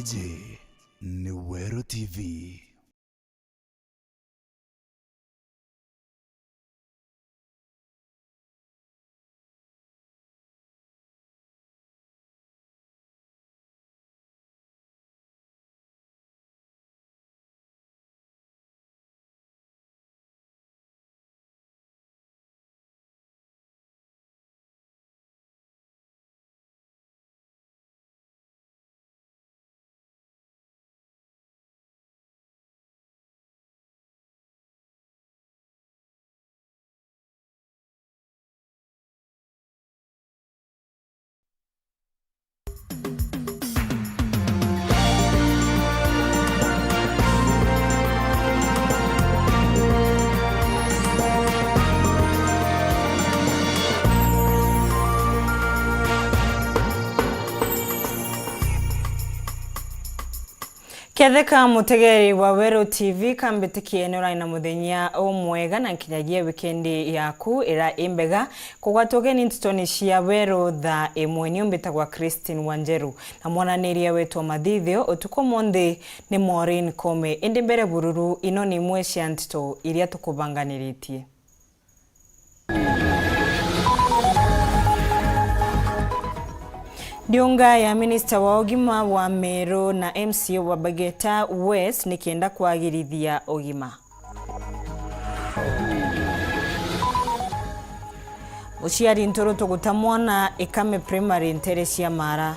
Iji ni Weru TV. Ketheka mutegeri wa Weru TV kambitikie nora ina muthenya omwega na nkinyagia wikendi yaku ira imbega kugwatogeni Nteto cia Weru Thaa Imwe nyombitagwa Christine Wanjeru na mwananiria wetu mathithio utuko monde ni Maureen Kome indi mbere bururu ino ni Imwe cia Nteto iria tukubanganiritie. Diunga ya Minister wa Ugima wa Meru na MCO wa Bageta West nikienda kuagirithia ugima. Uciari ntoro tugutamwana ikame primary ntere cia Mara.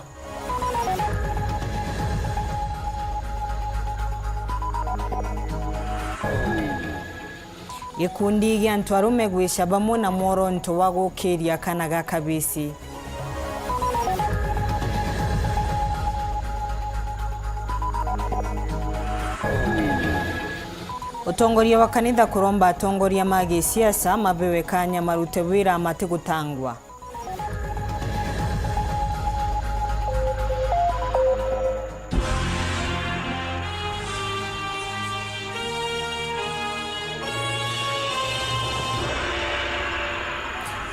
Gikundi gia ntwarume gwisha bamwe na moro nto wa gukiria kana ga kabisi. Utongoria wa kanitha kuromba atongoria magi siasa mabewe kanya marute wira amate gutangwa.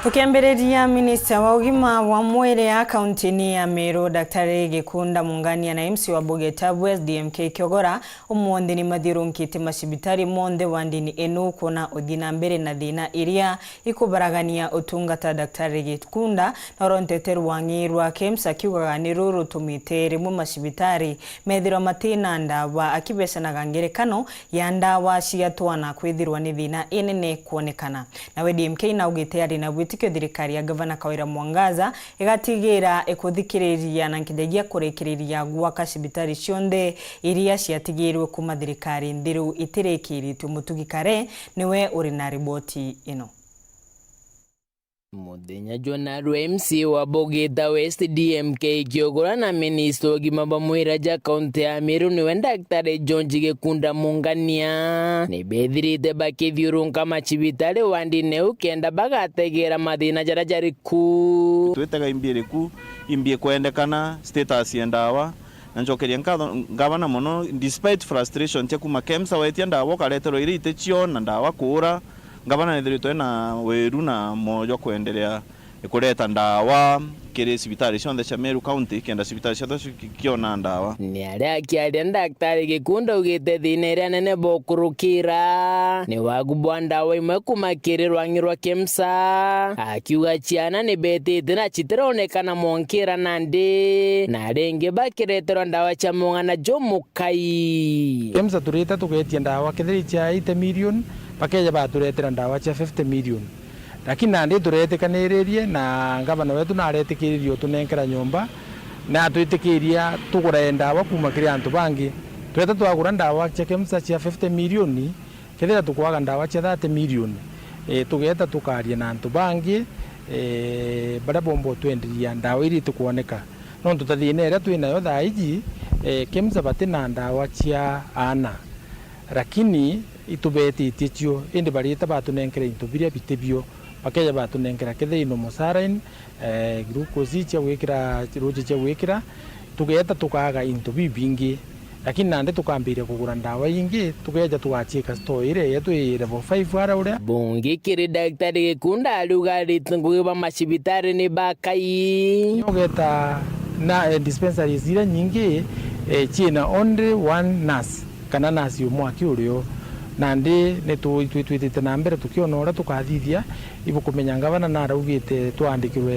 Tukiambereria Minister wa Ugima wa Mwere ya kaunti ya Meru Daktari Gikunda Mungania na MC wa Bageta West DMK Kyogora umuonde ni mathiru nkite macibitari monde wandini enu kuona uthina mbere na thina iria ikubaragania utungata Daktari Gikunda na Nteto wangirwa KEMSA kiugaga ni ruru tumite rimwe macibitari methiro matina ndawa akibecanaga ngerekano ya ndawa ciatwana kwithirwa ni thina inene kuonekana nawe DMK na ugite ari na tikio thirikari ya gavana Kawira Mwangaza igatigira ikuthikiriria na nkinyagia kurekereria gwaka cibitari cionde iria ciatigirwe kuma thirikari ndiru itirekiritu mutugikare niwe uri na riboti ino. Muthenya Jonaru MC wa Bageta West DMK Kyogora na Minister wa Ugima wa Mwere ja kaunti ya Meru niwe Daktari Gikunda Mungania ni bethirite bakithiurunka macibitari wandine ukenda bagategera mathina jarajariku twetaga imbiriku imbie kwendekana status ya ndawa na njokeria ngavana muno despite frustration tia kuma KEMSA wetia ndawa kaletero iri itecio na ndawa kura ngavana nithirito na Weru na mojo kuendelea kuleta ndawa kire sibitari cionde cia Meru County kenda sibitari cia kiona ndawa ni aria kiaria Daktari Gikunda ugite thina iria nene bokurukira ni wagubwa ndawa imwe kumakirirwa ngirwa KEMSA akiuga ciana ni betite na citironekana monkira nandi na renge bakireterwa ndawa cia mung'ana jomukai KEMSA turita tugetia ndawa kithiri cia 8 million pakeja baturetera ndawa cia 50 million lakini nandi turetekanirie na ngavana wetu na aretikiririo tunenkera nyumba na twitikiria tugura ndawa kuma kiri antu bangi tweta twagura ndawa cia KEMSA cia 50 million kethira tukwaga ndawa cia 30 million tugeta tukaria na antu bangi bara bombo twendiria ndawa iri tukuoneka no tutathine ira twinayo thaa iji KEMSA batina ndawa cia ana lakini itubetitie cio indi barita batunenkera into biria bitebio pakeja batunenkera ketheino mosarin glucose cia gwikira roje cia gwikira tugeta tukaga into bibingi lakini nande tukambiria kugura ndawa ingi tugeja tuachika store ire yetu level 5 ara uria bungi kiri Daktari Gikunda aluga ritunguiba macibitari ni bakai yogeta na dispensaries ira nyingi china only one nurse kana nurse umwaki urio nandi ne twitite na mbere tukiona ora tukathithia ibu kumenya ngavana na raugite twandikirwe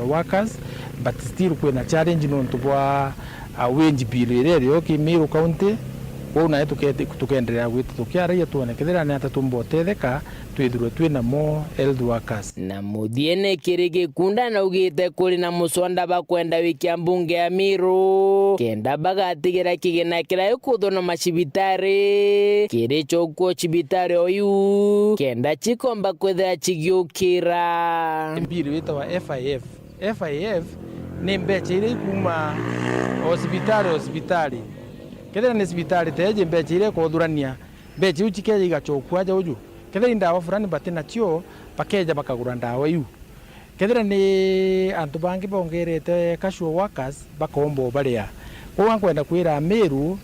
workers but still kwena challenge no ntubwa wage bill ire ki Meru county wona tukenderea gwita tukiaria tuonekethera ni atatumbotetheka twithirwe twina mo health workers na muthiene kirigi kunda na ugite kuri na musonda bakwenda wiki ya mbunge ya Meru kenda bagatigira kigena kira kuthona macibitari kiri choko cibitari oyu kenda chikomba kwethera chigiukira mbiri witawa FIF ni mbeche ile kuma hospitali kethera ni hospitali teje mbeche ile kuthurania mbeche uchikeje igachokwa aja uju kethera ndawa fulani batena chio pakeja bakagura ndawa yu kethera ni antu bangi bongerete casual workers bakombo baria kwa kwenda kwira Meru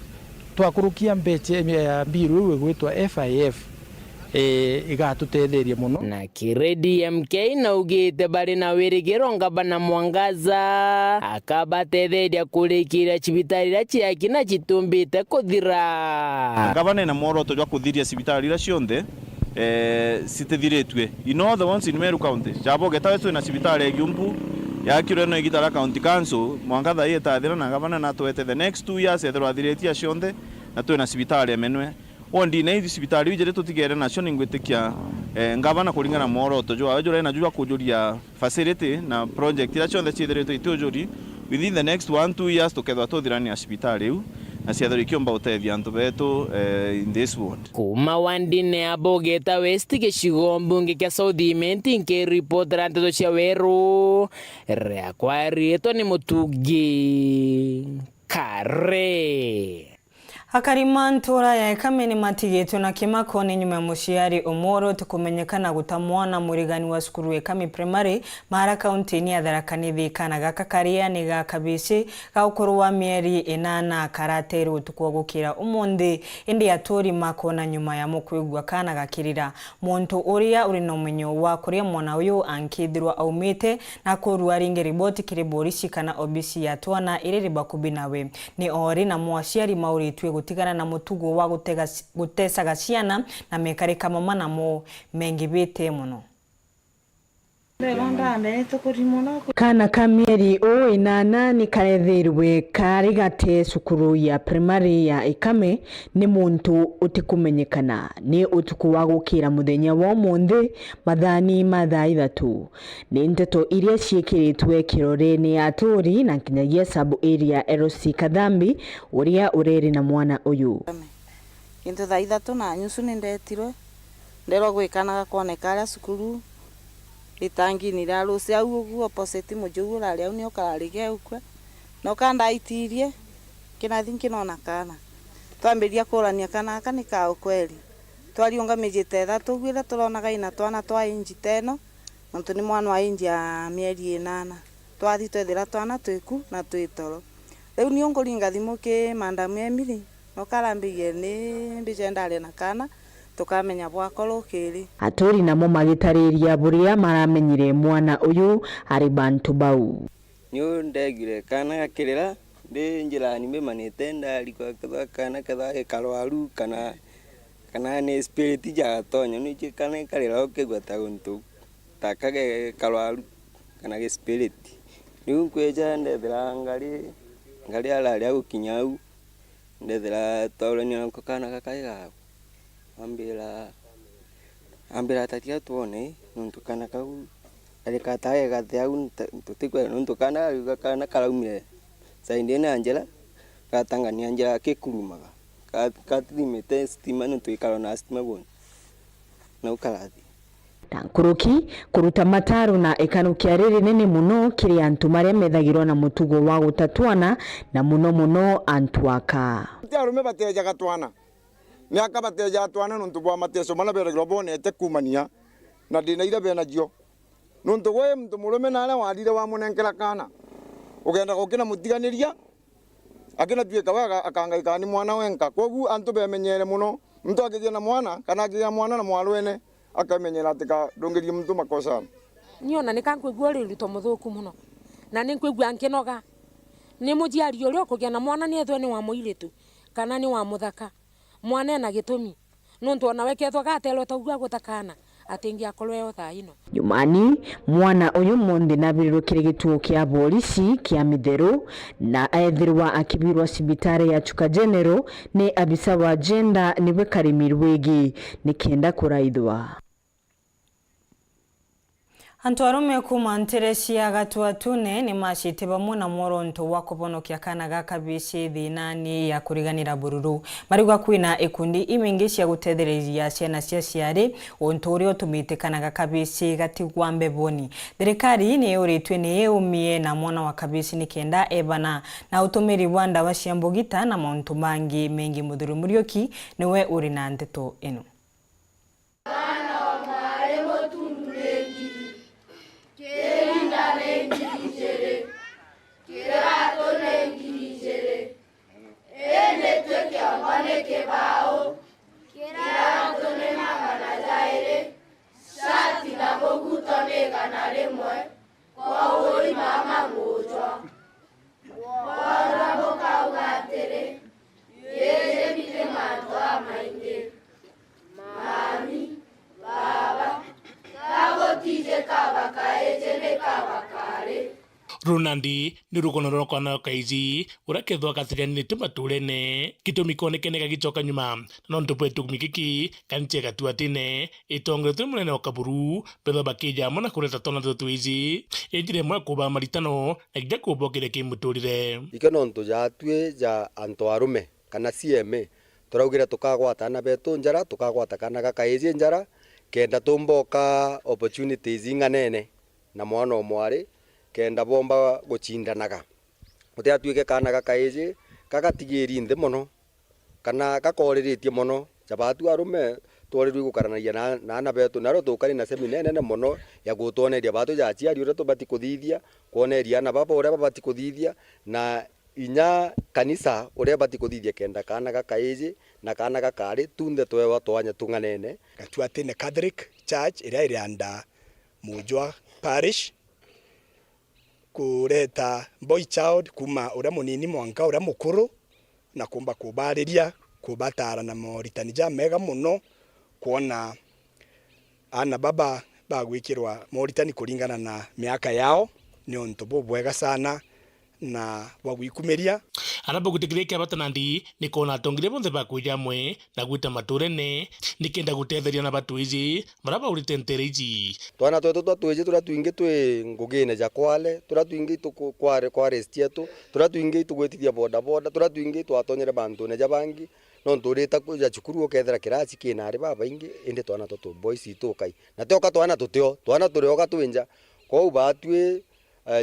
twakurukia mbeche ya mbiru gwitwa FIF igatutetheria muno na kiredi MK na ugite bari na wirigiro ngabana mwangaza akabatetheria kurikira cibitari ra ciaki na citumbite kuthira ngabana na moroto jwa kuthiria cibitari ra cionthe citithiritwe in all the ones in Meru county jabo getawe na cibitari egumpu yakirwe no igitara county council mwangatha yetathira na ngabana na twete the next 2 years ethirwa thiritia cionthe na twina cibitari emenwe ondi na cibitari wijere tutigere nacio ningwitikia ngavana kuringana moroto jo ajura na jua kujuria facility na project ira cionthe cithiritwe itujuri within the next 1-2 years tukethwa tuthirania cibitari u na ciathori kiomba utethia antu betu in this world kuma wandine abogeta west gicigo mbunge kia South Imenti nke report Nteto cia Weru rekwa rieto ni mutugi kare Akarima ntura ya Ikame matigitwe na kimakoni nyuma ya muciari Omoro tukumenyekana gutamwana murigani wa skuru Ikame primary mara kaunti ni Thaa Thika gaka karia ni ga kabici ga ukuru wa mieri 8 karateru utukwa gukira umundi indi atori makona nyuma ya mukwigwa kana gakirira muntu uria uri no menyo wa kuria mwana uyu ankithirwa aumite na kurwa ringe riboti kiribori kana obisi ya twana iri ribakubi nawe ni ori na muaciari mauritwe gutigana na mutugo wa gutesaga ciana na mekarika mama namo mengibite muno kana kamieri o 8 ni karethirwe kari gate sukuru ya primary ya Ikame ni muntu utikumenyekana ni utuku wa gukira muthenya wa umuthi mathani mathaa 3 ni Nteto iria ciekiritwe kiroreni aturi na kinyagia sub area LC Kadhambi uria ureri na mwana uyu into thaa 3 na nyusu ni ndetirwe ndero gwikanaga kuoneka aria sukuru itangi ni raro cia ugu opposite mujugu rari au ni okararige ukwe no kanda itirie kina thinki nona kana twambiria kurania kana aka ni ka ukweli twariunga mijite 3 gwira turonaga ina twana twa inji 10 muntu ni mwana wa inji ya mieri 8 twathi twethira twana twiku na twitoro riu ni ongoringa thimu ki mandamu emiri no karambigie ni mbijendare na kana tukamenya bwakoro kiri aturi namo magitariria buria maramenyire mwana uyu ari bantu bau nyu ndegire kana gakirira ndi njira ni memanite ndari kwa kana karwaru kana ni spirit ja tonyo ni kana karira okegwata guntu takage karwaru kana ge spirit ni kweja ndethira ngari ala gukinyau ndethira tolonyo ko kana kakaiga ambira tatia tuone nuntu kana kau alika tae gathau tutikwe nuntu kana karaumire saindene Angela katangania Angela kekurumaga kathimite stima nuntu ikarona stima bon na ukarathi Tankuruki kuruta mataru na ikanukia riri nene muno kiri antu maria methagirwo na mutugo wa gutatwana na muno antuaka arume bateja gatwana miaka bateja twana nuntu bwa mateso mana bere globone tekumania na dina ira bena jio nuntu gwe mtu murume nale warire wa munenkera kana ugenda gukina mutiganiria akina tuika waga akangaika ni mwana wenka kogu antu bemenyere muno mtu akijia na mwana kana akijia mwana na mwalwene akamenyera atika ndongerie mtu makosa niona nikankwigua ri rito muthuku muno na ninkwigua nkinoga ni mujiari uria kugia na mwana ni ethwe ni wa muiritu kana ni wa muthaka mwana na gitumi nuntu ona wekethwa gatelo taugwa gutakana atingi akolwe Thaa ino Jumani mwana uyu mundi nabirirukire gituo kia polisi kia Mitheru na aethirwa akibirwa sibitari ya Chuka General ni abisa wa agenda niwe Karimirwegi nikenda kuraithwa. Antu arume kuma Nteresia Gatuatune ni mashite bamwe na moronto wa kubonokia kana gaka bici thinani ya kuriganira bururu marigwa kwina ikundi imingi cia gutethereria ciana cia ciari untu uri utumite kana gaka bici gatigwa mbeboni. Thirikari ni uritwe ni umie na mwana wa kabici ni kenda ebana na utumiri wa ndawa cia mbugita na mauntu mangi mengi. Muthuri Murioki niwe uri na Nteto ino. Runandi ni rukono rokwana kaiji urakethwa kathirani tumaturene kitumi konekenega gicoka nyuma no ntupwetu mikiki kanche Gatuatine itongoretwe munene wa Kaburu petho bakija mona kureta tona tutwizi ejire mwa kuba maritano egja kubokire kimuturire ikono ntu jatwe ja anto arume kana CMA turaugira tukagwata na betu njara tukagwata kana gakaiji njara kenda tumboka opportunities inganene na mwana omwari kenda bomba guchindanaga utiatuike kana gakaiji kagatigiri nthi muno kana gakoriritie muno jabatu arume twarirwe gukaranagia na ana betu naro tukari na semina nene muno ya gutoneria batu ja ciari ure tubati kuthithia kuoneria na baba ure babati kuthithia na inya kanisa ure bati kuthithia kenda kana gakaiji na kana gakari tunde twewa twanya tunganene Gatuatine Catholic Church ira irianda Mujwa Parish kureta boy child kuma ura munini mwanka ura mukuru na kumba kubariria kubatara na moritani ja mega muno kuona ana baba bagwikirwa moritani kuringana na miaka yao ni onto bobwega sana na wagwikumeria arabo gutikireke abatanandi nikona tongire bonde bakuja mwe na gwita maturene nikenda gutetheria na batuizi maraba urite Ntereji twana twetu twatuizi turatwingi twi ngugine ja kwale turatwingi kwa rest yetu turatwingi tugwitithia boda boda turatwingi twatonyere bantu ne jabangi no nturita kuja cukuru ukethera kirasi kina ari baba ingi indi twana tutu boys itukai na toka twana tutio twana turioka twinja kwa ubatwe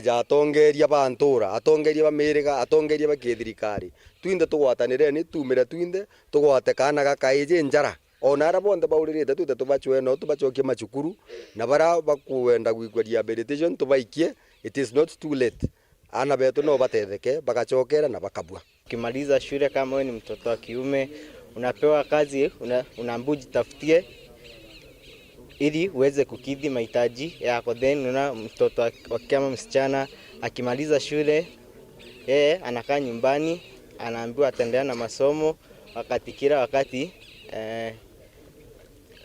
jatongeria bantura atongeria bamiriga atongeria bakithirikari twinde tugwatanire ni tumira twinde tugwate kana gakaije njara onara bonde baurire twite tubachwe no tubachokie machukuru na bara bakuenda gwikwaria meditation tubaikie it is not too late ana betu no batetheke bakachokera na bakabwa. Ukimaliza shule kama wewe ni mtoto wa kiume unapewa kazi unaambuji tafutie ili uweze kukidhi mahitaji yako. Then una mtoto wa kama msichana akimaliza shule anakaa nyumbani anaambiwa ataendelea na masomo wakati kila wakati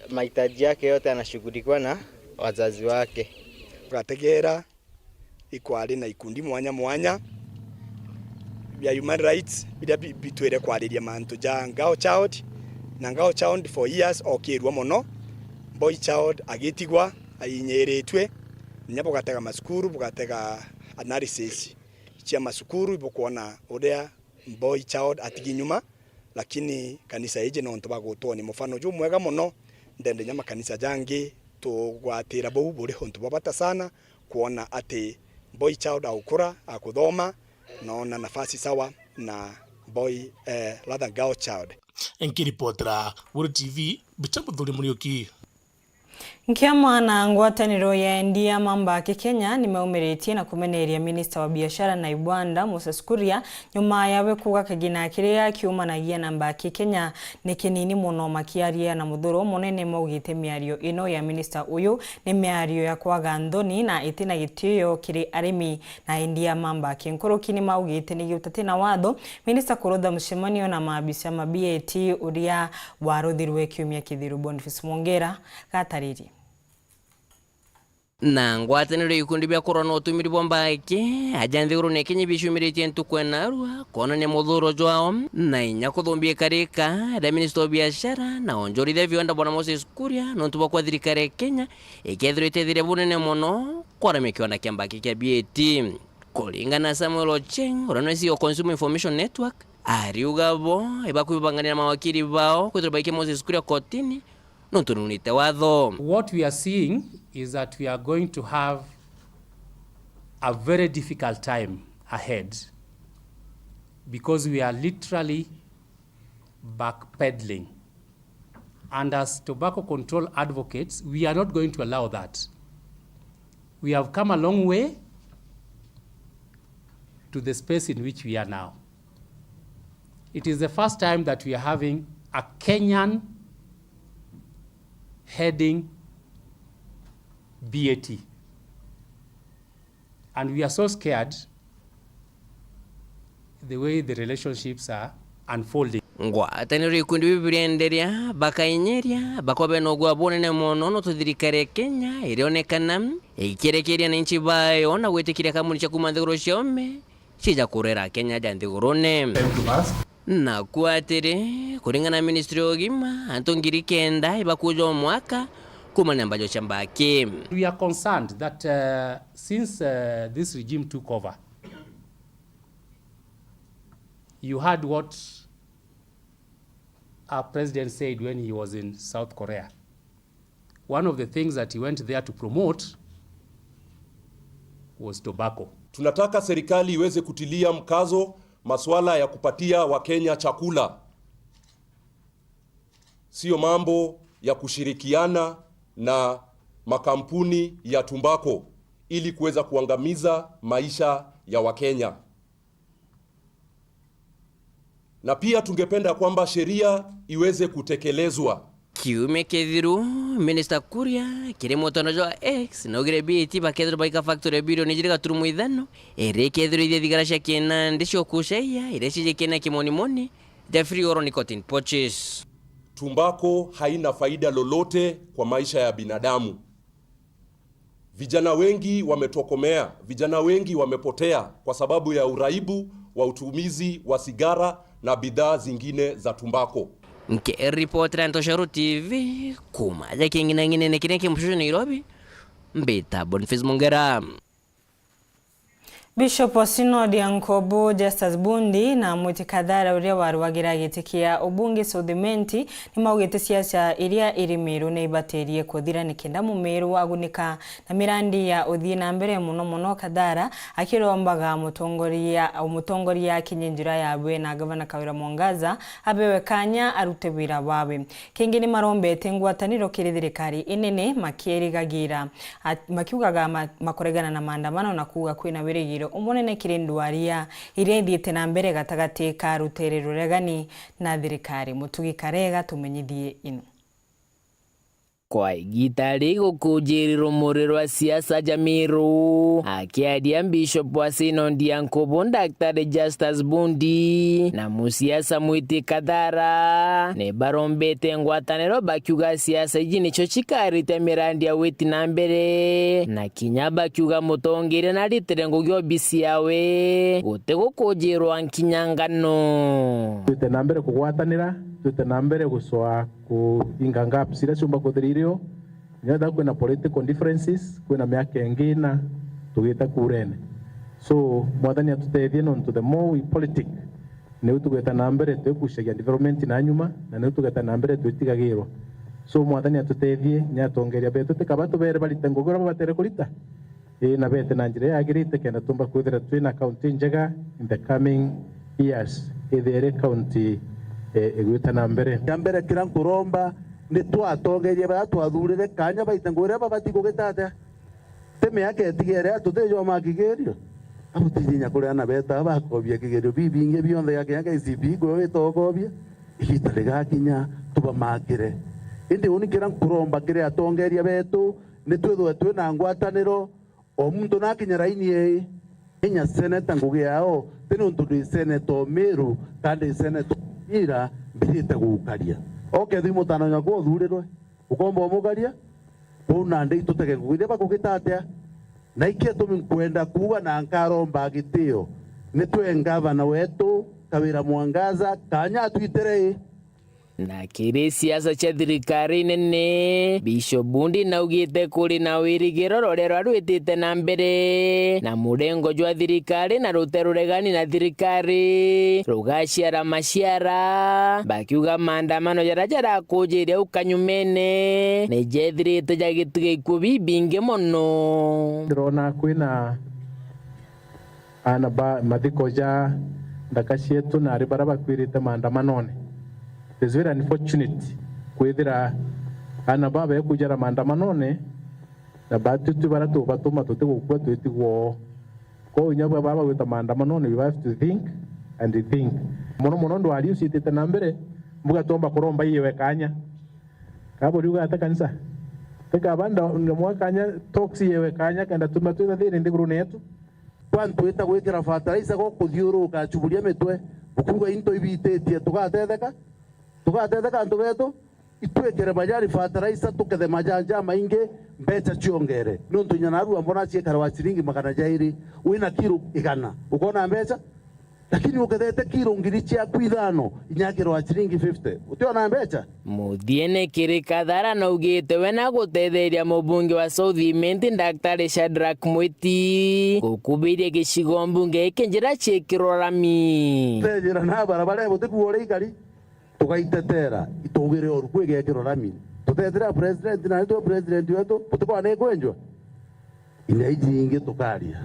mahitaji yake yote anashughulikiwa na wazazi wake. Gategera ikwari na ikundi mwanya mwanya bya human rights bya bitwere kwariria mantu ja ngao child na ngao child for years okirwa muno boy child agitigwa ayinyeretwe nyabo gatega masukuru bugatega analysis cia masukuru ibokuona uria boy child atiginyuma lakini kanisa ije no ntubagutwo ni mufano ju mwega muno ndende nyama kanisa jangi tugwatira bo buri hontu babata sana kuona ati boy child aukura akuthoma naona nafasi sawa na boy rather girl child. Enkiripotra Weru TV bichapo Muthuri Murioki. Nkiama na ngwataniro ya endia mambaki Kenya nimeumiretie na kumeneria Minista wa biashara na Ibwanda Moses Kuria nyuma yawe kuga kagina kiria kiumanagia na mbaki Kenya ni kinini muno makiaria na muthuro munene maugite miario ino ya Minista uyu ni miario ya kwaga ndoni na itina gitio kiri arimi na endia mambaki nkoroki ni maugite ni giutate na watho Minista kurotha mucemanio na maabisa ma BAT uria waruthirwe kiumia kithiru Boniface Mwongera gatariri na ngwataniro ikundi bya korona utumiri bombake ajanthiguru ne Kenya bishumirite ntukwena kona ne muthuro jwao na inya kuthumbia karika da Minister wa biashara na onjorithia viwanda bwana Moses Kuria no ntuba kwa thirikari Kenya ikethirite thire bunene muno kwaramia kiwanda kya mbaki kya BAT kulingana na Samuel Ocheng uranesi wa Consumer Information Network ariugabo ibakubangania mawakili bao kuthirbaike Moses Kuria kotini. What we are seeing is that we are going to have a very difficult time ahead because we are literally backpedaling. And as tobacco control advocates, we are not going to allow that. We have come a long way to the space in which we are now. It is the first time that we are having a Kenyan heading BAT. And we are so scared the way the relationships are unfolding. Ngwataniro ikundi bibirenderia bakainyeria bakobe no gwa bonene mono no tuthirikare Kenya irionekana ikirekeria na nchi bayo na gwetekiria kamuni cha kumanthiguro ciome cija kurera Kenya janthigurone na kuatire kuringana Ministry ogima antongiri kenda ibakujo mwaka kumanya mbajo chambake. We are concerned that since this regime took over, you heard what our president said when he was in South Korea. One of the things that he went there to promote was tobacco. Tunataka serikali iweze kutilia mkazo masuala ya kupatia Wakenya chakula. Sio mambo ya kushirikiana na makampuni ya tumbako ili kuweza kuangamiza maisha ya Wakenya. Na pia tungependa kwamba sheria iweze kutekelezwa. Kiume kethiru Minister Kuria kirimo tonojo X no gire BAT bakethro baika factory biro nijiriga turumu ithano ere kethiru ithia thigara cia kena ndicio kusheia ire cije kena kimoni moni the free or nicotine pouches. Tumbako haina faida lolote kwa maisha ya binadamu. Vijana wengi wametokomea, vijana wengi wamepotea kwa sababu ya uraibu wa utumizi wa sigara na bidhaa zingine za tumbako. Nke reporter Ntosharu TV kumaja kingina ngine nekineke mshushu Nairobi mbita Boniface Mwongera. Bishop wa Synod ya Nkobo Justus Bundi na mwiti kadhara uria waruwagira gitikia ubunge Sothimenti ni maugite siasa iria irimeru na ibaterie kuthira nikenda mumeru agunika na mirandi ya uthii na mbere muno kadhara akirombaga mutongoria kinyenjira yawe na gavana Kawira Mwangaza abewe kanya arute wira wawe. Kingine marombete ngwataniro kiri thirikari inene makirigagira makiugaga makoregana na maandamano na kuga kwina wirigiro umunene kirindwaria irendite na mbere gatagati ka ruterero regani na thirikari mutugi karega tumenyithie ino kwa gitari gukujiriro muriro wa siasa Jamiru akiadia Bishop wa Synod ya Nkobo Dr. Justus Bundi na musiasa mwiti kadhara ne barombete ngwataniro bakiuga siasa ijini cho chikarite mirandi ya witi na mbere na kinyaba kiuga mutongire na ritere ngugyo bisi yawe ute gukujirwa nkinyangano tute na mbere kugwatanira tute na mbere gusoa ku inganga sira chumba kuthiririo nyada kwena political differences kwena miaka engina tugita kurene so mwathani atutethie no to the more we politic ne tugeta na mbere tukushagia development na nyuma na ne tugeta na mbere tutigagirwa so mwathani atutethie nyatongeria betu tikabatu bere balitengogora batere kulita na bete na njire agirite kena tumba kuthira twina county njega in the coming years ithere county egwita na mbere kira nkuromba ni twatongeria ba twathurire kanya baita ngore babati kugitate teme yake tigere tutejo makigerio abutinya kure na beta bakobia kigerio bibinge bionde yake yake CP go itogobia igitariga kinya tuba makire indi unikira kuromba kire atongeria betu ni twethwe twina ngwataniro o muntu nakinya raini ye inya seneta ngugi yao tene untu seneto Meru kandi seneto ira mbirite gukaria oke thimo tano nyako thurirwe ukomba mugaria bona ndei tutege ngugire bakugitatea na ikia tuminkwenda kuwa na nkaromba gitio nitwe ngavana wetu Kawira Mwangaza kanya twiterei na kiri siasa cha thirikari nene Bishop Bundi naugite kuri na wirigiro rorero arwitite na mbere na murengo jwa thirikari na ruteruregani na thirikari rugaciara maciara bakiuga maandamano jara kujiria ukanyumene ne jethirite jagituge ikubi binge mono ndrona kwina ana ba mathiko ja ndakacietu na ari bara bakwirite maandamanone. It's very unfortunate kwithira ana baba ekujara maandamanone na batutu baratu batuma tote gukwa twetigwo ko nyabwa baba gwita maandamanone. We have to think and think mono ndo ali usitete na mbere mbuga tomba kuromba iyewe kanya kabo riuga atakanisa teka banda mwa kanya toxi yewe kanya kanda tuma twita thiri ndigurune yetu kwantu ita gwikira fertilizer go kuthiuruka chuburia mitwe bukuga into ibitetie tugatetheka andu betu itwekere majari fertilizer tukethe majanja mainge mbecha chiongere nuntu nyanaru ambona ciekara wa ciringi 200 wina kilo 100 ukona mbecha lakini ukethete kilo ngiri cia kwithano inyakiro wa ciringi 50 utiona mbecha muthiene kirikathara na ugite wena gutetheria mubunge wa South Imwe Daktari Shadrack Mwiti gukubirie gicigo mbunge ikinjira ciekiro rami tejira na barabara butikuore ikari tukaitetera itugire oru kwigekiro rami tutetera president na ito president wetu tuko anekwenjwa ina ijinge tukaria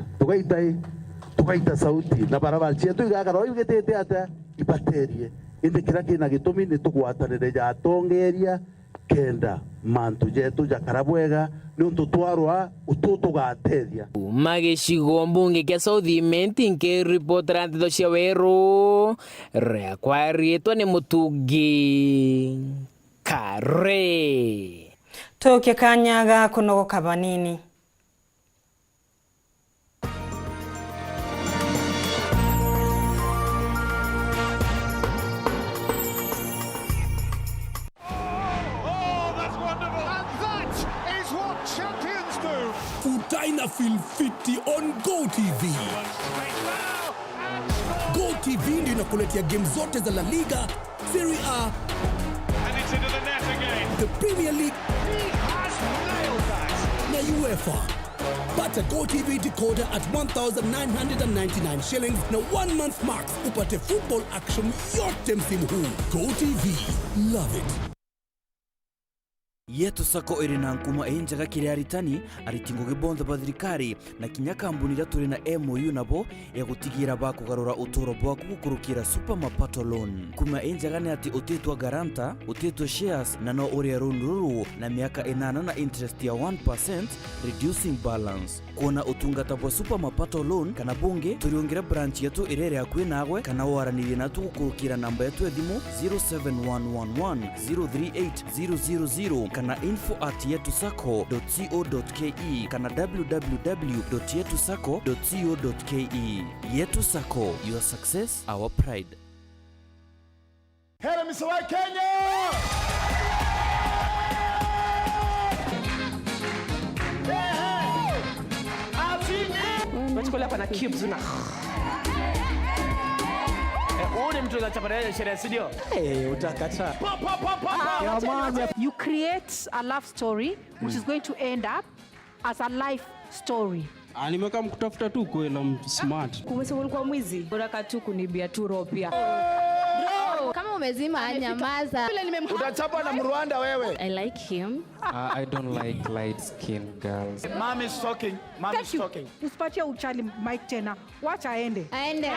tukaita sauti na barabara cietu igakara igitete ata ibaterie inde kira kina gitumi ni tugwatanire ja tongeria kenda mantu jetu jakarabwega nuntu twarwa ututugateria magicigo mbunge kia South Imwe nke reporter Nteto cia Weru reakwaritwa ni mutungi kare toke kanyaga kunogoka banini Utaina feel fiti on GoTV. GoTV ndio inakuletea game zote za La Liga, Serie A, and it's into the net again. The Premier League. He has nailed that. Na UEFA. Pata GoTV decoder at 1,999 shillings na 1 month max upate football action yote msimu huu. GoTV. Love it. Yetu sako irina nkuma enjaga kiri aritani aritingo gibonda bathirikari na kinya kambuni ira turi na MOU nabo egutigira bakugarura utoro bwaku gukurukira super mapato loan kuma enjaga ni ati utetwa garanta utetwa shares na no uri runduru na miaka 8 na interest ya 1% reducing balance kuona utungata bwa super mapato loan kana bunge turiongira branch yetu irere yakwe nagwe kana waranire na tugukurukira namba yetu ya thimu 0711038000 kana info@yetusako.co.ke kana www.yetusako.co.ke. Yetu Sako, your success, our pride. Hela misawa Kenya! Wachukua hapa na cubes una. Ule mtu anachapana sherehe studio. Utakata. You create a love story which is going to end up as a life story. Nimeka mkutafuta tu kwela smart. Kumesema ulikuwa mwizi. Bora tu kunibia tu ropia. Kama umezima nyamaza. Utachapa na Mrwanda wewe. I like him. I don't like light skin girls. Mom is talking. Mom is talking. Usipatie uchali Mike tena. Wacha aende. Aende.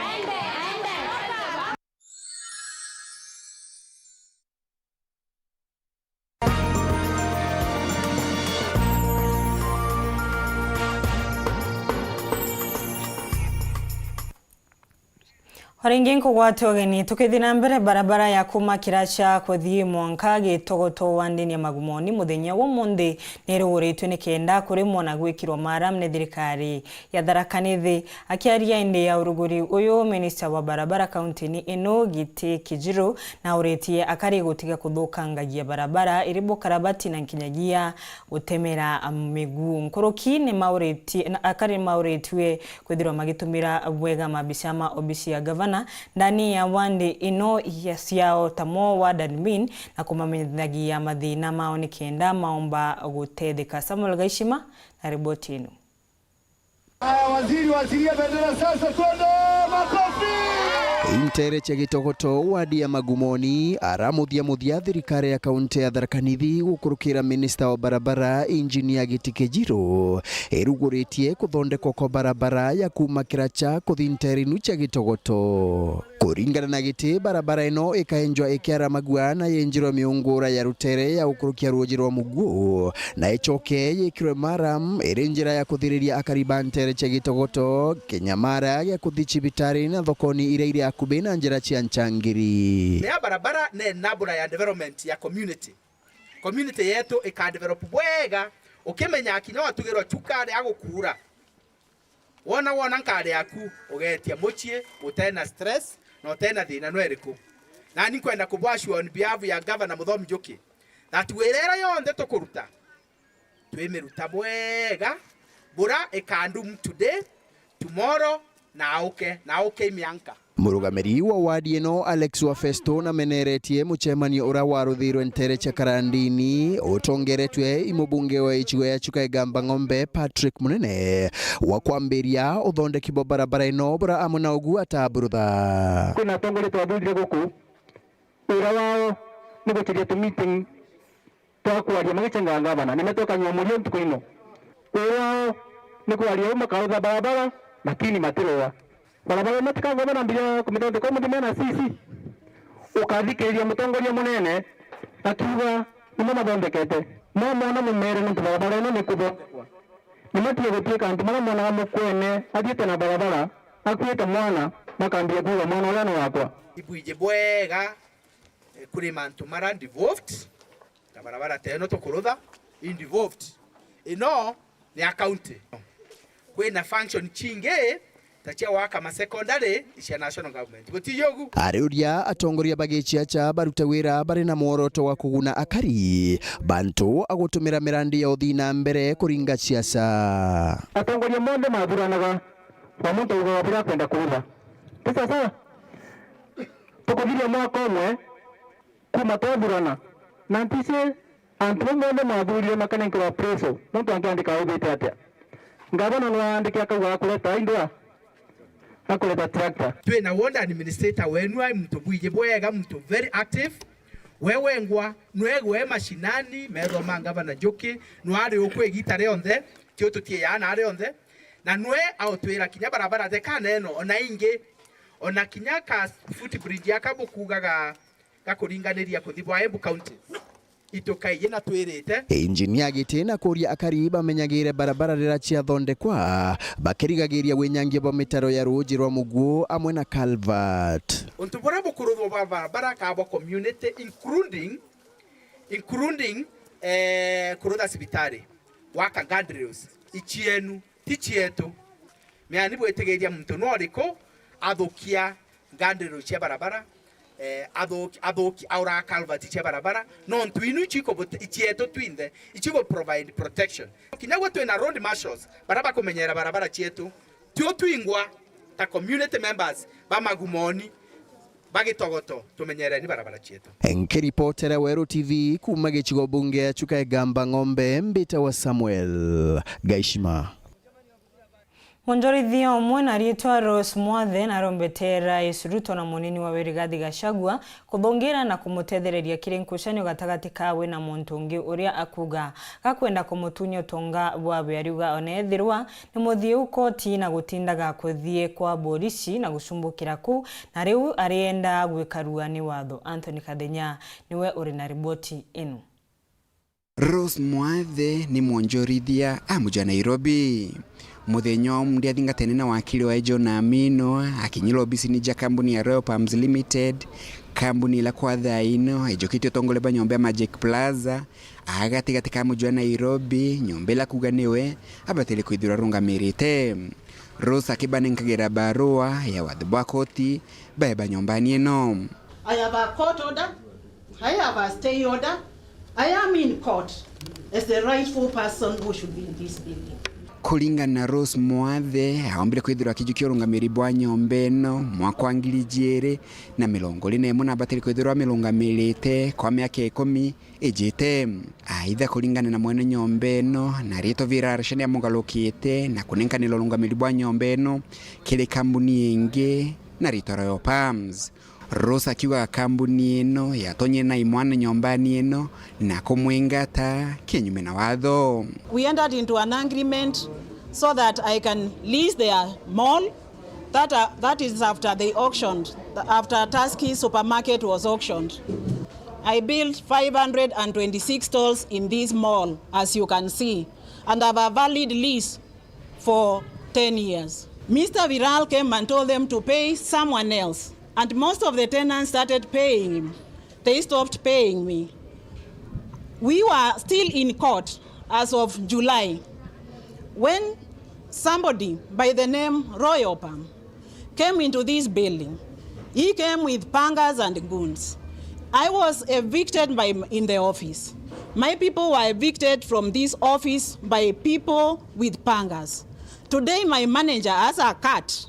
Horingi nkugwatwo geni tukithina mbere barabara ya kuma kiracha kuthii Mwanka Gitogoto wandini ya Magumoni muthenya wa mundi niruguritwe ni kenda kuri mona gwikirwa maram ne thirikari ya Tharakanithi akiaria indi ya uruguri uyu minister wa barabara kaunti-ini ino Giti Kijiru na uretie akari gutiga kuthukangagia barabara iribo karabati na nkinyagia gutemera miguu nkoroki ni maureti akari mauretwe kwithirwa magitumira bwega mabishama obisi ya gavana ndani ya wandi ino yasiao tamo wa admin na kumamenyagia mathina mao ni kenda maomba gutetheka. Samuel Gaishima na ripoti ino. Waziri ya bendera sasa, twende makofi! Intere cha Gitogoto wadi ya Magumoni aramuthia thirikari ya kaunti ya Tharakanithi gukurukira minister wa barabara engineer Giti Kijiru eruguritie kuthondekwo kwa barabara ya kuma Kiracha kuthi Nterinu cha Gitogoto. Kuringana na Giti, barabara ino ikaenjwa ikiara magua na yenjirwa miungura ya rutere ya ukurukia ruoji rwa mugu na ichoke yekirwe maram irinjira ya kuthiriria akariba Ntere cha Gitogoto Kenyamara ya kuthi Chibitari na thokoni ire ya kubena njira chia Nchangiri. Ya barabara ne nabura ya development ya community yetu ikadevelop bwega ukimenya kinya watugirwa chukare agukura wona nkare yaku ugetia muchie utena stress no tena thina no eriku na ni kwenda kubwashwa on behalf ya governor Muthomi Njuki that werera yonde tukuruta twemiruta bwega bura ikandum today tomorrow na uke imianka. Murugamiri wa wadi ino Alex wa Festo na meneretie muchemani ura waruthirwe Ntere cha Karandini utongeretwe imubunge wa ichigo ya Chuka Igamba Ng'ombe Patrick Munene wa kwambiria uthondeki bo barabara ino bura amuna ugu ataburutha. Kuna tongole twathurire guku ura wao ni gutiria tu meeting twakwaria magichenga ngavana nimetoka nyamurio ntuko ino ura ni kwaria makautha barabara lakini matiroa barabara matikaga bana mbia kumitondo kwa mudimena sisi ukathikiria mutongoria munene akiuga nimo mathondekete no mwana mumere ntu barabara ino ni kuthondekwa nimatie gutuika antu mara mwana mukwene athiete na barabara akuite mwana makambia kuga mwana ulano wakwa ibuije bwega kuri mantu mara involved na barabara teno tokurutha involved ino ni account kwena function chinge tachia waka ma secondary isha national government gutiyogu ariuria atongoria bagichia cha baruta wira bari na muoroto wa kuguna akari bantu agutumira mirandi ya uthina mbere kuringa siasa atongoria monde mathuranaga wa muntu uga bila kwenda kuuza sasa tukuthiria mwaka umwe kuma twathurana na ntise antu monde mathurio makanenkerwa preso muntu angiandika ubite atia ngavana nwaandike akauga akuleta indwa akuleta tractor twe na wonda administrator wenu ai mtu bwije bwega mtu very active wewe ngwa nwegwe mashinani mero mangava na Njuki nwari ukwe gitare onthe tio tutie yana ari onthe na nwe autwira kinya barabara de kaneno ona inge ona kinya ka footbridge yakabukugaga gakuringaniria kuthibwa Embu County itokai na twirite engineer Giti na kuria akari bamenyagire barabara rira cia thondekwa bakirigagiria winyangia bo mitaro ya ruji rwa mugu amwe na culvert untubura bukuruthwo barabara kabo community including kurutha cibitari waka guardrails ichienu tichietu meani bwetegeria muntu no riko athukia guardrails cia barabara adoki aura culvert cia barabara no twinu chiko ichieto twinde ichigo provide protection kinyago twina road marshals baraba kumenyera barabara chietu tio twingwa ta community members ba Magumoni bagitogoto tumenyera ni barabara chietu. Nkiripotera Weru TV kuma gichigo bunge Chuka Igamba Ng'ombe mbita wa Samuel Gaishima. Mwonjorithia umwe na rietwa Rose Mwathe na rombetera Ruto na munini wa Rigathi Gachagua kuthongira na kumutethereria kirinkushanio gatagati kawe na muntu ungi uria akuga gakwenda kumutunya tonga bwabe ariuga onethirwa ni muthiu koti na gutindaga kuthie kwa polisi na gucumbukira ku na riu arienda gwikarua ni watho. Anthony Kadenya niwe uri na riboti ino. Rose Mwathe ni mwonjorithia amuja Nairobi. Muthenyo mndia thingatene na wakili wa John Amino akinyilo obisini ja kambuni ya Royal Palms Limited, kambuni la kwa thaino ejokitio tongole ba nyombe Magic Plaza agati kamuja Nairobi nyombe la kuganiwe abatele kwithura rungamirite. Rose akibanenkagira barua ya wadhibwa koti ba nyombani eno. I have a court order. I have a stay order. I am in court as the rightful person who should be in this building. Kulingana na Rose Mwathe aombile kwithirwa kijukio rungamiri bwa nyombe eno mwaka wa 2021 na bateli kwithirwa milungamirite kwa miaka 10 ejete. Aidha kulingana na mwene nyombe eno na rito virarashani ya mungalokite na kunenkanilo rungamiri bwa nyombe eno kile kambuni ingi na rito Royal Palms. Rose akiwa kambuni eno yatonye na imwana nyombani eno na kumwingata kinyume na watho. We entered into an agreement so that I can lease their mall. That is after they auctioned, after Tusky supermarket was auctioned. I built 526 stalls in this mall, as you can see, and have a valid lease for 10 years. Mr. Viral came and told them to pay someone else. And most of the tenants started paying him. They stopped paying me. We were still in court as of July when somebody by the name Royal Palm came into this building. He came with pangas and goons. I was evicted in the office. My people were evicted from this office by people with pangas. Today my manager has a cat.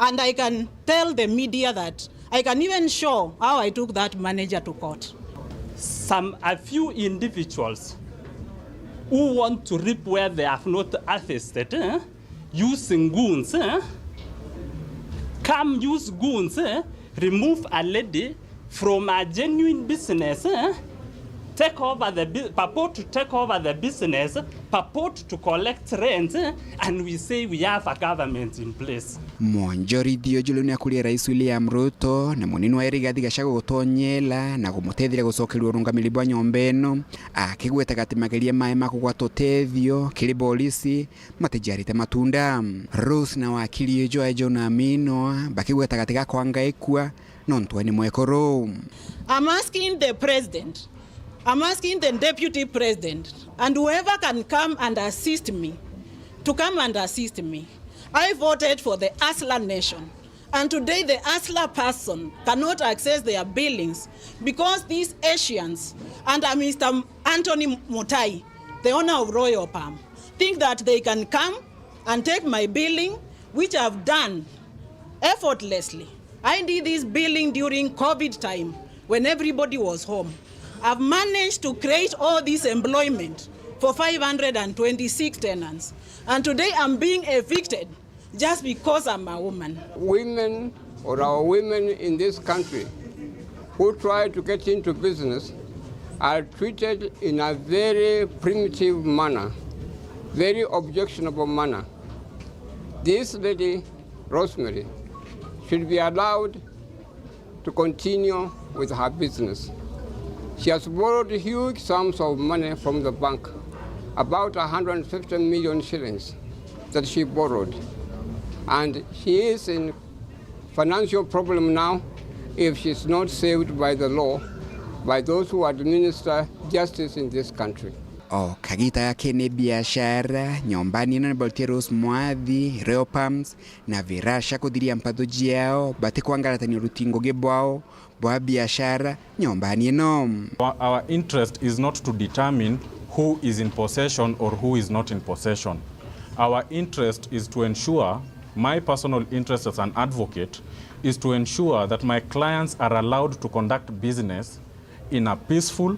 And I can tell the media that I can even show how I took that manager to court. A few individuals who want to reap where they have not harvested, using goons, come use goons, remove a lady from a genuine business, purport to take over the business, purport to collect rent, and we say we have a government in place. Mwonjorithio juluni akulia Rais William Ruto na munini wa Rigathi Gachagua gutonyela na gumutethira gucokeria urungamiri bwa nyombe eno akigweta gatimageria mai makugwatotethio kiri polisi matejarite matunda. Rose na wakili John Amino bakigweta gatika kwangaikwa nontwani mwekoro. I'm asking the president, I'm asking the deputy president, and whoever can come and assist me, to come and assist me. I voted for the Asla nation, and today the Asla person cannot access their buildings because these Asians and Mr. Anthony Mutai, the owner of Royal Palm, think that they can come and take my building, which I've done effortlessly. I did this building during COVID time when everybody was home. I've managed to create all this employment for 526 tenants. And today I'm being evicted just because I'm a woman. Women or our women in this country who try to get into business are treated in a very primitive manner, very objectionable manner. This lady, Rosemary, should be allowed to continue with her business. She has borrowed huge sums of money from the bank, about 150 million shillings that she borrowed. And she is in financial problem now if she's not saved by the law, by those who administer justice in this country. Kagita yake ni biashara nyombani na bolti Rose Mwathe, Royal Palms na virasha kudhiria mpadoji yao bate kuangalatani rutingo gebwao bwa biashara nyombani eno. Our interest is not to determine who is in possession or who is not in possession. Our interest is to ensure, my personal interest as an advocate is to ensure that my clients are allowed to conduct business in a peaceful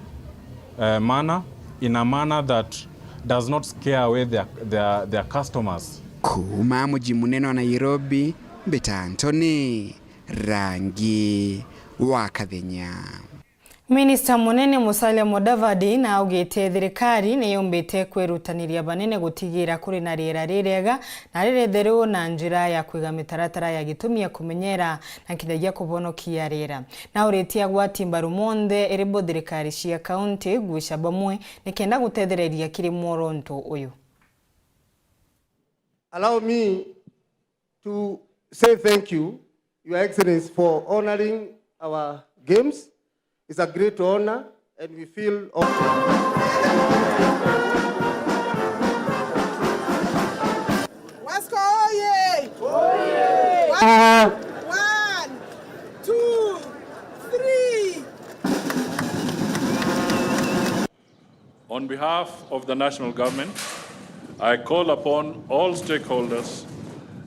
manner, in a manner that does not scare away their customers. Kuma mji munene wa Nairobi, Beta Anthony, Rangi wa Kathenya. Minister munene Musalia Mudavadi na augite thirikari ni yombite kwirutaniria banene gutigira kuri na riera rirega na riretheru na njira ya kwiga mitaratara ya gitumia kumenyera na kinyagia kubonokia riera na uretia gwatimba monde eribo thirikari cia county gusha bamwe nikenda gutethereria kiri moronto uyu. Allow me to say thank you, Your Excellency, for honoring our games. It's a great honor, and we feel honored. Wasco, oye! Oye! 1, 2, 3. On behalf of the national government, I call upon all stakeholders,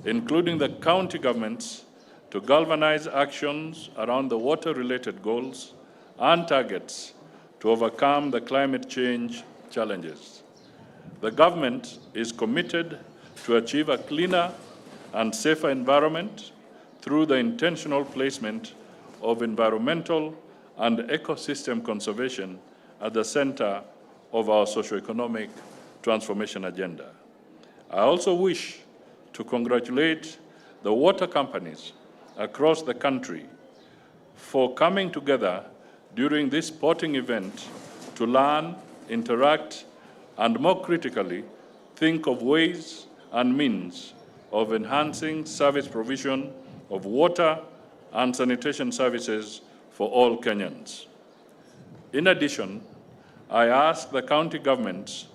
including the county governments, to galvanize actions around the water-related goals and targets to overcome the climate change challenges. The government is committed to achieve a cleaner and safer environment through the intentional placement of environmental and ecosystem conservation at the center of our socio-economic transformation agenda. I also wish to congratulate the water companies across the country for coming together during this sporting event to learn, interact, and more critically, think of ways and means of enhancing service provision of water and sanitation services for all Kenyans. In addition, I ask the county governments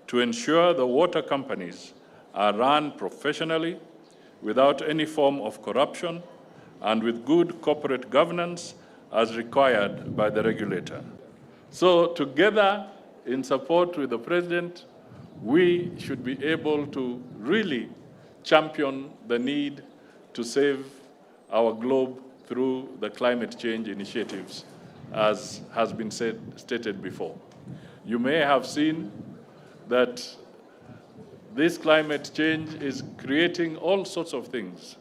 to ensure the water companies are run professionally, without any form of corruption, and with good corporate governance as required by the regulator. So together, in support with the President, we should be able to really champion the need to save our globe through the climate change initiatives, as has been stated before. You may have seen that this climate change is creating all sorts of things.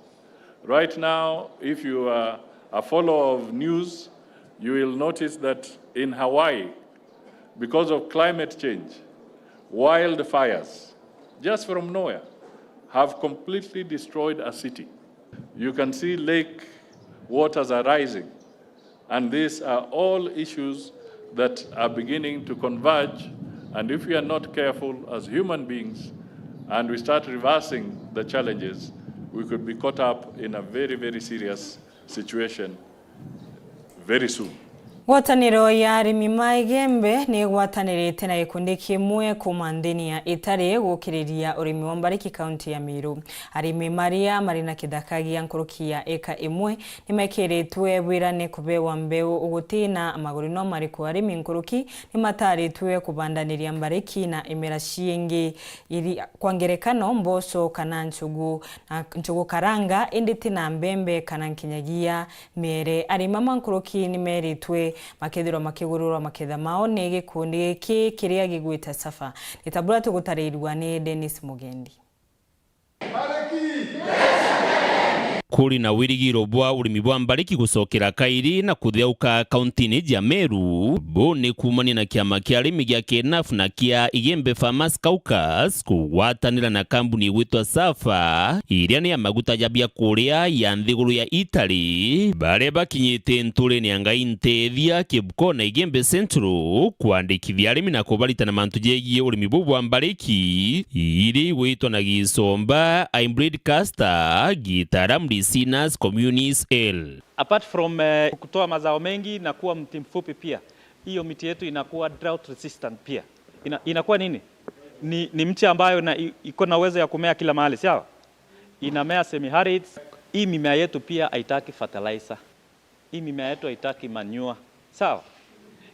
Right now, if you are a follower of news, you will notice that in Hawaii, because of climate change, wildfires, just from nowhere, have completely destroyed a city. You can see lake waters are rising, and these are all issues that are beginning to converge, and if we are not careful as human beings, and we start reversing the challenges, we could be caught up in a very, very serious situation very soon. Gwataniro ya arimi maigembe ni gwatanirite na gikundi kimwe kuma ndini ya itari gukiriria urimi wa Mbariki kaunti ya Meru. Arimi maria marina kidakagia nkuruki ya eka imwe nimekiritwe wirane kubewa mbeu ugutina amagurino mariku arimi nkuruki nimataritwe kubandaniria Mbariki na imera ciingi iri kwangerekano mboso kana nchugu karanga inditi na mbembe kana nkinyagia mere arimama nkuruki nimeritwe makethiro makigurura maketha mao ni gikundi giki kiria gigwita Thaa. Nitabura tugutarirwa ni Dennis Mugendi. Kuri na wirigiro bwa urimi bwa Mbariki gusokera kairi na kutheuka kaunti-ini ya Meru bone kumani na kiama kia arimi gia KNAF na kia Igembe Farmers Caucus kugwatanira na kambuni gwitwa Thaa iria ni ya maguta jabia kuria ya nthiguru ya Italy bare bakinyite nturi ni angai ntethia kibuko na Igembe Central kuandikithia arimi na kubarita na mantu jegie urimi bwa Mbariki iri gwitwa na gisomba hybrid castor gitaramri Sinas Communis L. Apart from kutoa mazao mengi na kuwa mti mfupi pia, hiyo miti yetu inakuwa drought resistant pia. Inakuwa nini? Ni mti ambayo iko na uwezo ya kumea kila mahali, sawa? Inamea semi-arid. Hii mimea yetu pia haitaki fertilizer. Hii mimea yetu haitaki manure, sawa?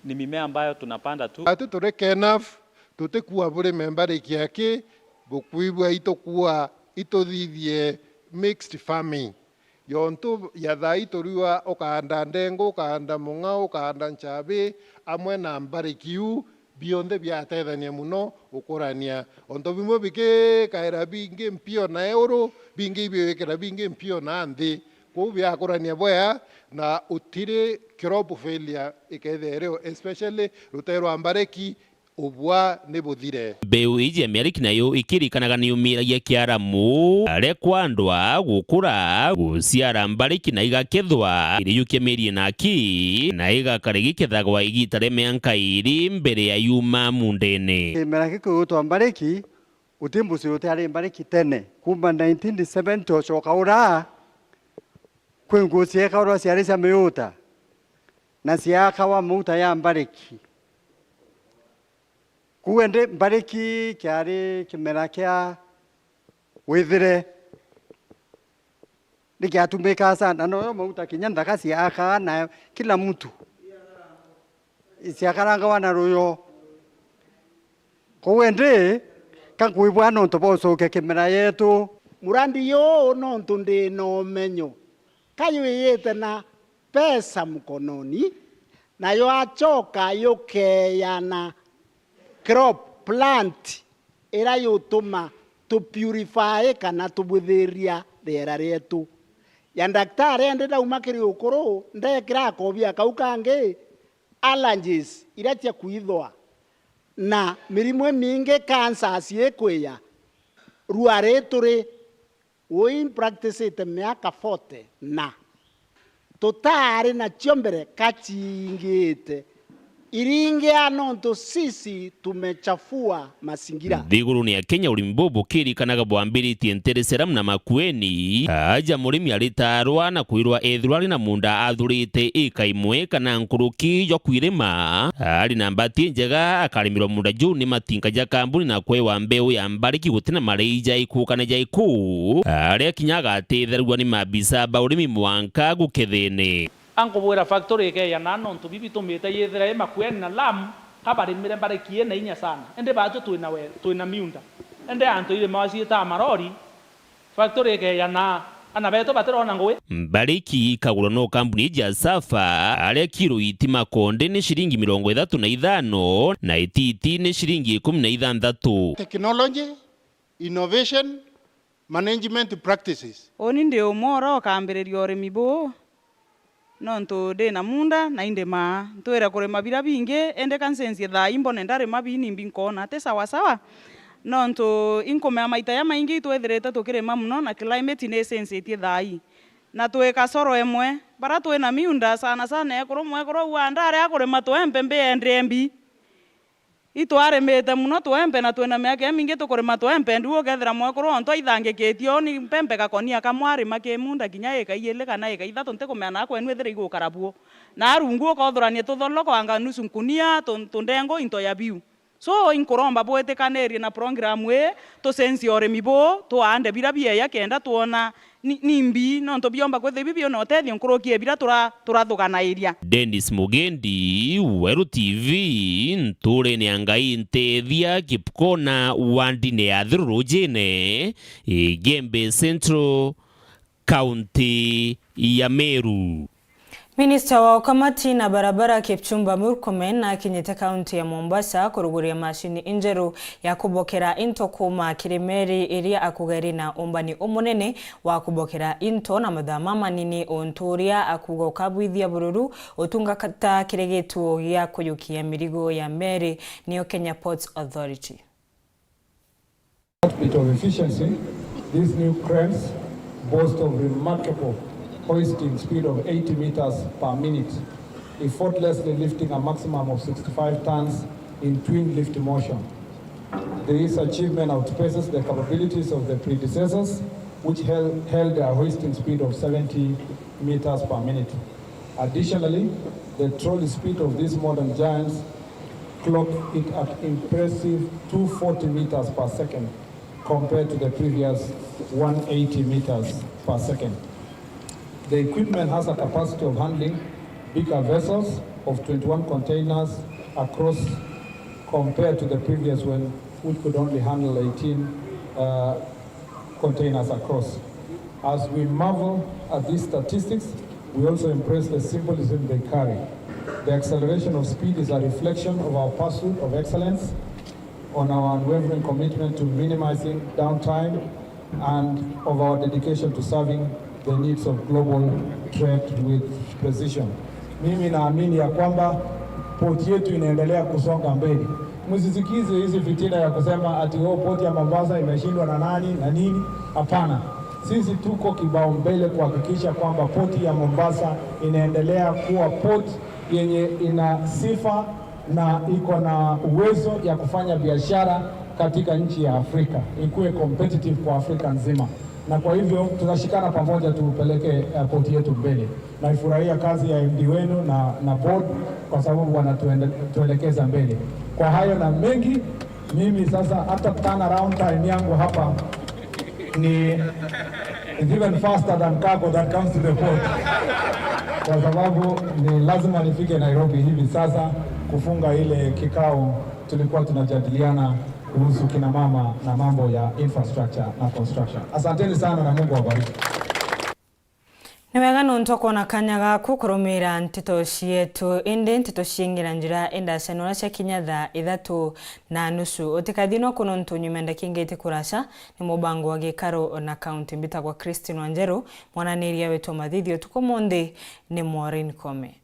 Ni mimea ambayo tunapanda tu. Atutureke enough tutekuwa bure Mbariki yake bukuibwa itokuwa itothithie mixed farming. Yonto yatha itoriwa okahanda ndengo, okahanda munga, okahanda nchabe amwe na Mbarikiu bionde biatethania muno ukurania. Onto bimwe bike kaira bingi mpio na euro bingi biwekera bingi mpio na nthi kou biakorania boya na utire crop failure ikethereo especially rutero ambareki ubwa ne buthire mbeu iji Amerika nayo ikirikanaga ni umiragia kiaramu arekwandwa gukura guciara mbariki na igakethwa iriyuke mĩeri naki na igakarigi kethagwa igitare mĩaka iri mbere ya yuma mundene kimera gikugutwa mbariki utimbuci utari mbariki tene kuma 1970 coka ura kwingucie kaurwa ciari cia miuta na ciakawa muta ya mbariki kuende mbariki kiari kimera kia withire nikiatumika sana no muta kinyanda kasi aka na kila mtu isiakaranga wana ruyo kuende kakuibwa no tobocoke kimera yetu murandi yo no ntunde no menyo kayuyete na pesa mkononi na yo achoka yokeyana crop plant era yotuma to purify kana tubuthiria rĩera rĩetu ya daktari ende daumakiri ukoro ndekira kobia kaukange allergies iratia kuithwa na mirimwe minge cancer ciekweya ruareturi we practice it miaka 40 na totari na chombere kachingite iringe anonto sisi tumechafua mazingira thiguru ni Kenya urimi bobo kirikanaga bwambiritie ntereseramu na makueni aja murimi aritarwa na kwirwa ethurari na munda athurite ika imwe kana nkuruki yo kwirima ari na mbati njega akarimirwa munda juu ni matinga ja kambuni na kwewa mbeu ya mbariki gutina mareija ikukana ja iku ari kinyaga atitherwa ni mabisa ba urimi mwanka gukethene ankobwera factory ke ya nano ntu bibi tumite yethera ema kwen na lam kabari mire bare kie na inya sana ende bajo tuina miunda ende anto ile mawasi ta marori factory ke ya na anabeto baterona ngowe mbariki kagura no kampuni ja Safa ale kiro itima konde ni shilingi 35 na ititi ni shilingi 16 technology innovation management practices oni ndio moro kambererio urimi bo nonto de na munda na inde ma ntoera kurema bira binge ende kansensie Thaa imbone ndare mabini mbinkona te sawa sawa nonto inkome amaita ya maingi twetherete tukirema muno na climate ne sensitive Thaa na tweka soro emwe bara twena miunda sana sana ekoro mwekoro wandare akurema twembe mbe endrembi itwaremete muno twembe na twena miaka mingi tukurema twembe nduo gethera mwekoro onto ithangiketio ni mpembe gakonia kamwari make munda kinya eka iyele kana eka ithatu ntikumena na kwenu ethere igukarabuo na arungu kothoranie tutholoko anga nusu nkunia tundengo into ya biu so inkuromba bwetekanerie na program we to sensi urimi bo tuande bira bia ya kenda tuona nimbi no nto biomba kwethe bibio no tethi nkurokie bira turathugana iria Dennis Mugendi Weru TV nture ni angai ntethia kipkona wandi ne athurujene Gembe Central County ya Meru. Minista wa ukamati na barabara Kipchumba Murkomen akinyete kaunti ya Mombasa kuruguria mashini injeru ya kubokera into kuma kirimeri iria akugeri na umbani umunene wa kubokera into na madhama manini onturia akugo kabwithia bururu otunga kata kiregetuo ya kuyukia mirigo ya meri niyo Kenya Ports Authority. Bit of efficiency, these new cranes boast of remarkable hoisting speed of 80 meters per minute, effortlessly lifting a maximum of 65 tons in twin lift motion. This achievement outpaces the capabilities of the predecessors, which held a hoisting speed of 70 meters per minute. Additionally, the trolley speed of these modern giants clocked it at impressive 240 meters per second compared to the previous 180 meters per second. The equipment has a capacity of handling bigger vessels of 21 containers across compared to the previous one, which could only handle 18 containers across. As we marvel at these statistics, we also embrace the symbolism they carry. The acceleration of speed is a reflection of our pursuit of excellence, on our unwavering commitment to minimizing downtime, and of our dedication to serving the needs of global trade with precision. Mimi naamini ya kwamba poti yetu inaendelea kusonga mbele. Msisikize hizi fitina ya kusema ati poti ya Mombasa imeshindwa na nani na nini. Hapana. Sisi tuko kibao mbele kuhakikisha kwamba poti ya Mombasa inaendelea kuwa poti yenye ina sifa na iko na uwezo ya kufanya biashara katika nchi ya Afrika, ikuwe competitive kwa Afrika nzima. Na kwa hivyo tunashikana pamoja tupeleke poti yetu mbele. Naifurahia kazi ya MD wenu na board kwa sababu wanatuelekeza mbele. Kwa hayo na mengi, mimi sasa hata turnaround time yangu hapa ni even faster than cargo that comes to the port. Kwa sababu ni lazima nifike Nairobi hivi sasa kufunga ile kikao tulikuwa tunajadiliana kuhusu kina mama na mambo ya infrastructure na construction. Asanteni sana na Mungu awabariki. Niwega nunto na kanya gaku kurumira Nteto cietu indi Nteto ciingira njira enda senora cia kinya thaa 3:30 utikathino kuno ntunyumenda kingite kurasha ni mubango wa gikaro na county mbitagwa Wanjeru mwananiria wetu mathithio tuko monde ni Maureen Kome.